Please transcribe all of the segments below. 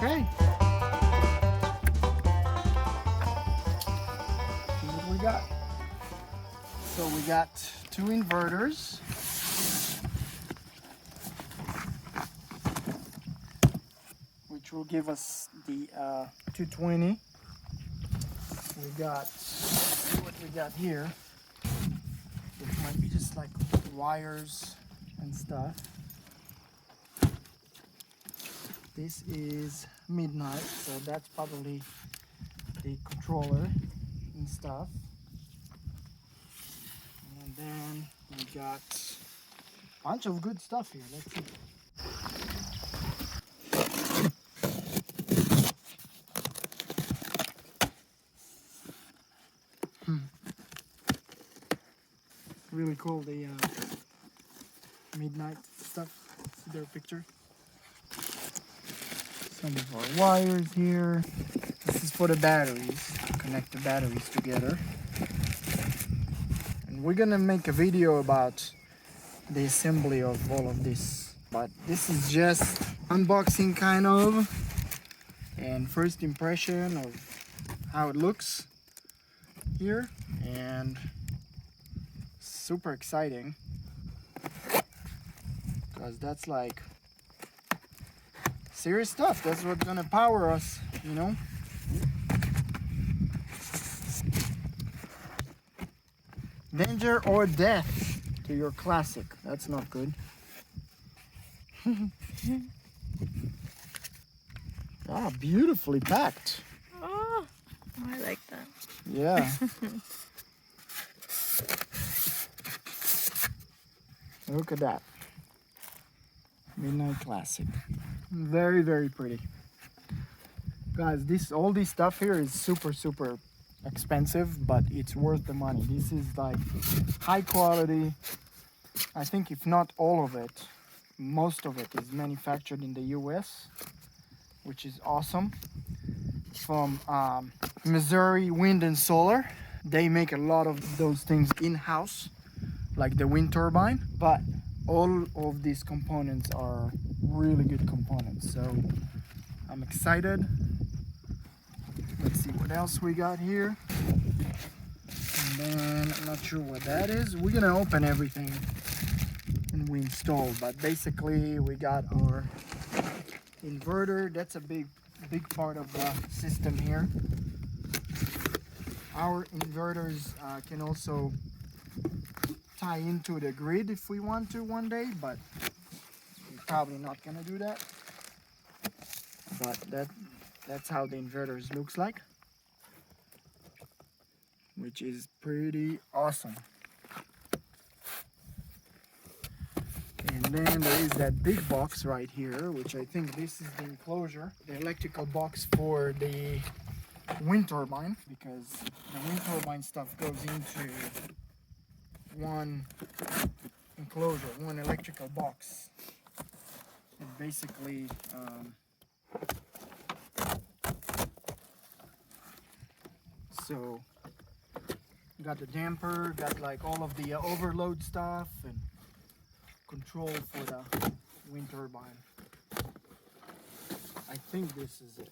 Okay. See what we got. So we got 2 inverters. Which will give us the 220. We got, see what we got here. It might be just like wires and stuff. This is midnight, so that's probably the controller and stuff. And then we got a bunch of good stuff here. Let's see. Really cool, the midnight stuff. See their picture. Some of our wires here. This is for the batteries, to connect the batteries together. And we're gonna make a video about the assembly of all of this. But this is just unboxing kind of, and first impression of how it looks here. And super exciting, because that's like serious stuff. That's what's gonna power us, you know. Danger or death to your classic. That's not good. Ah, beautifully packed. Oh, I like that. Yeah. Look at that. Midnight Classic. Very, very pretty. Guys, all this stuff here is super, super expensive, but it's worth the money. This is like high quality. I think if not all of it, most of it is manufactured in the US, which is awesome. From Missouri Wind and Solar. They make a lot of those things in-house, like the wind turbine, but all of these components are really good components. So I'm excited. Let's see what else we got here. And then I'm not sure what that is. We're gonna open everything and we install, but basically we got our inverter. That's a big part of the system here. Our inverters can also tie into the grid if we want to one day, but we're probably not gonna do that. But that's how the inverters looks like, which is pretty awesome. And then there is that big box right here, which I think this is the enclosure, the electrical box for the wind turbine, because the wind turbine stuff goes into one enclosure, one electrical box. It basically so you got the damper, got like all of the overload stuff and control for the wind turbine. I think this is it,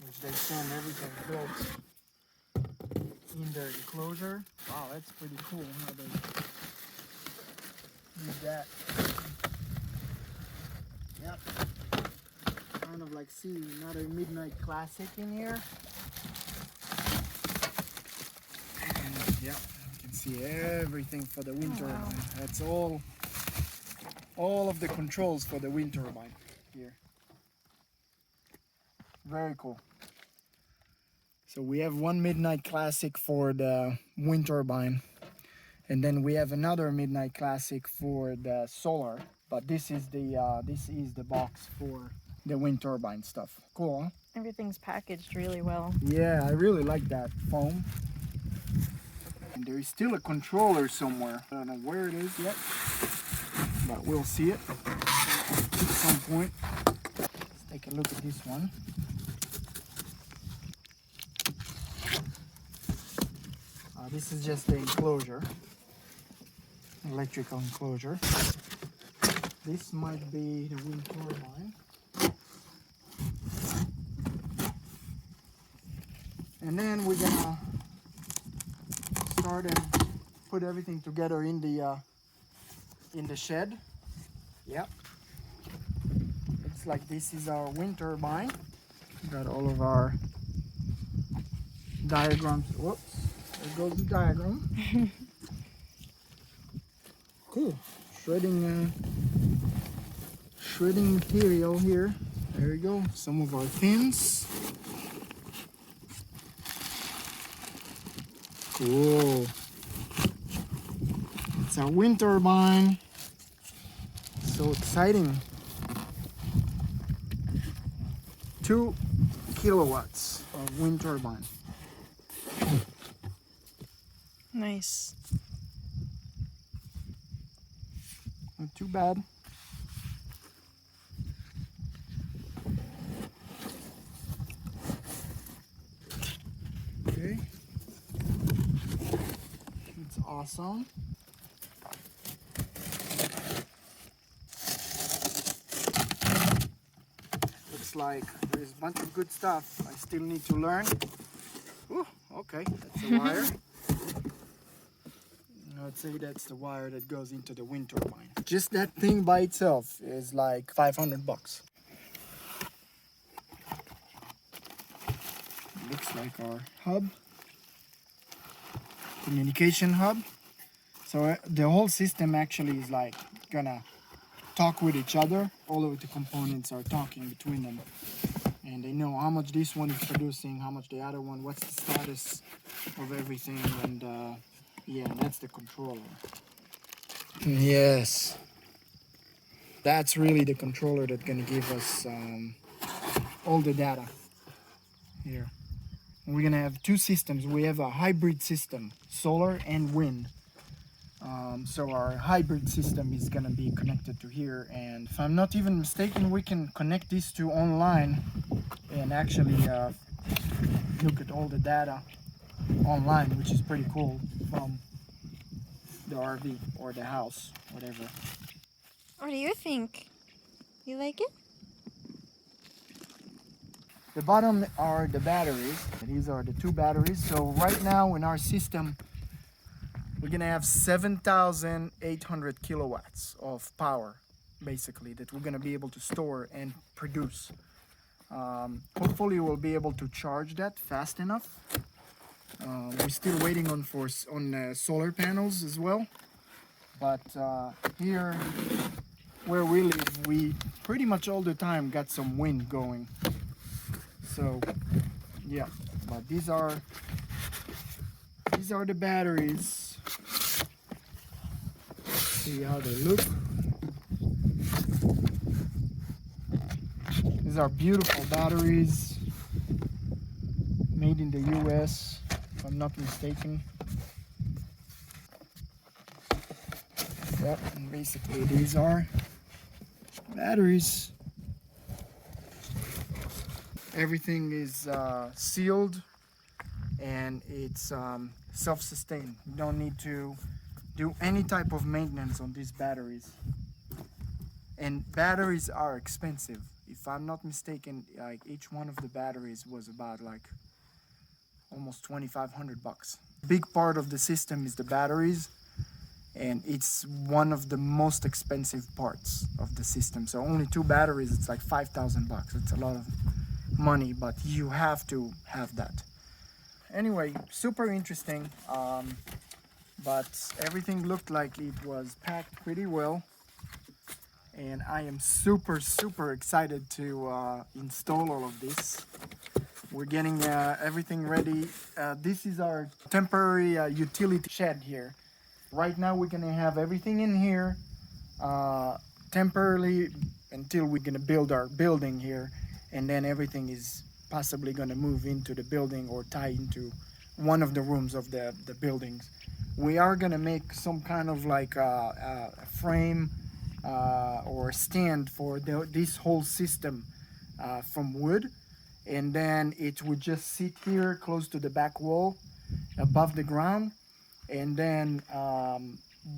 which they send everything built in their enclosure. Wow, that's pretty cool how they use that. Yep. Kind of like see another Midnight Classic in here. And yep, you can see everything for the wind turbine. Wow. That's all of the controls for the wind turbine here. Very cool. So we have one Midnight Classic for the wind turbine, and then we have another Midnight Classic for the solar. But this is the box for the wind turbine stuff. Cool, huh? Everything's packaged really well. Yeah, I really like that foam. And there is still a controller somewhere. I don't know where it is yet, but we'll see it at some point. Let's take a look at this one. This is just the enclosure, electrical enclosure. This might be the wind turbine. start and put everything together in the shed. Yep. Looks like this is our wind turbine. Got all of our diagrams. Whoops, there goes the diagram. Cool. Shredding material here. There we go. Some of our fins. Cool. It's our wind turbine. So exciting. 2 kilowatts of wind turbine. Nice. Not too bad. Okay. It's awesome. Looks like there's a bunch of good stuff I still need to learn. Ooh, okay, that's a wire. I'd say that's the wire that goes into the wind turbine. Just that thing by itself is like 500 bucks. Looks like our hub, communication hub. So the whole system actually is like gonna talk with each other. All of the components are talking between them, and they know how much this one is producing, how much the other one, what's the status of everything, and yeah, that's the controller. Yes, that's really the controller that's gonna give us all the data here. We're gonna have two systems. We have a hybrid system, solar and wind. So our hybrid system is gonna be connected to here, and if I'm not even mistaken, we can connect these two online and actually look at all the data online, which is pretty cool, from the RV or the house, whatever. What do you think? You like it? The bottom are the batteries. These are the two batteries. So right now in our system, we're gonna have 7,800 kilowatts of power, basically, that we're gonna be able to store and produce. Hopefully we'll be able to charge that fast enough. We're still waiting on solar panels as well. But here where we live, we pretty much all the time got some wind going. So yeah, but these are the batteries. See how they look. These are beautiful batteries, made in the US, if I'm not mistaken. Yep, and basically these are batteries. Everything is sealed, and it's self-sustained. You don't need to do any type of maintenance on these batteries. And batteries are expensive. If I'm not mistaken, like each one of the batteries was about like almost 2,500 bucks. Big part of the system is the batteries, and it's one of the most expensive parts of the system. So only 2 batteries, it's like 5,000 bucks. It's a lot of money, but you have to have that. Anyway, super interesting, but everything looked like it was packed pretty well, and I am super excited to install all of this. We're getting everything ready. This is our temporary utility shed here. Right now we're gonna have everything in here temporarily until we're gonna build our building here, and then everything is possibly gonna move into the building or tie into one of the rooms of the buildings. We are gonna make some kind of like a frame or a stand for this whole system from wood, and then it would just sit here close to the back wall above the ground. And then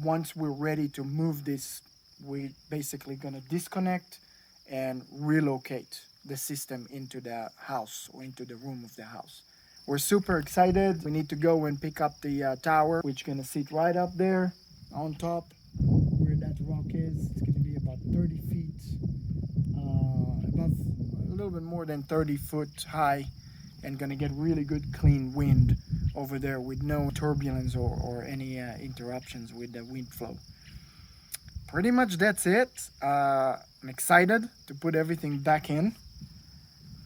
once we're ready to move this, we basically gonna disconnect and relocate the system into the house or into the room of the house. we're super excited. We need to go and pick up the tower, which is gonna sit right up there on top where that rock is. It's gonna be about 30 feet above, a little bit more than 30 foot high, and gonna get really good clean wind over there with no turbulence or any interruptions with the wind flow. Pretty much that's it. I'm excited to put everything back in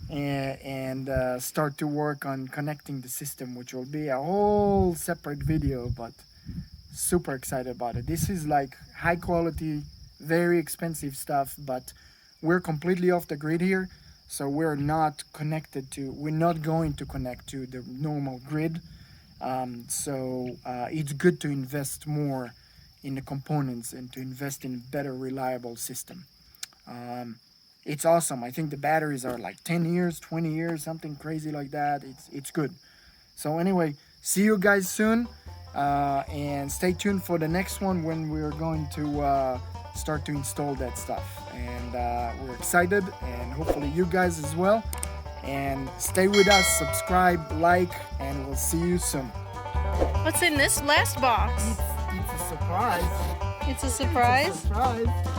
and start to work on connecting the system, which will be a whole separate video, but super excited about it. This is like high quality, very expensive stuff, but we're completely off the grid here, so we're not going to connect to the normal grid. So it's good to invest more in the components and to invest in a better reliable system. It's awesome. I think the batteries are like 10 years, 20 years, something crazy like that. It's good. So anyway, see you guys soon, and stay tuned for the next one when we're going to start to install that stuff. And we're excited, and hopefully you guys as well. And stay with us, subscribe, like, and we'll see you soon. What's in this last box? It's a surprise. It's a surprise? It's a surprise.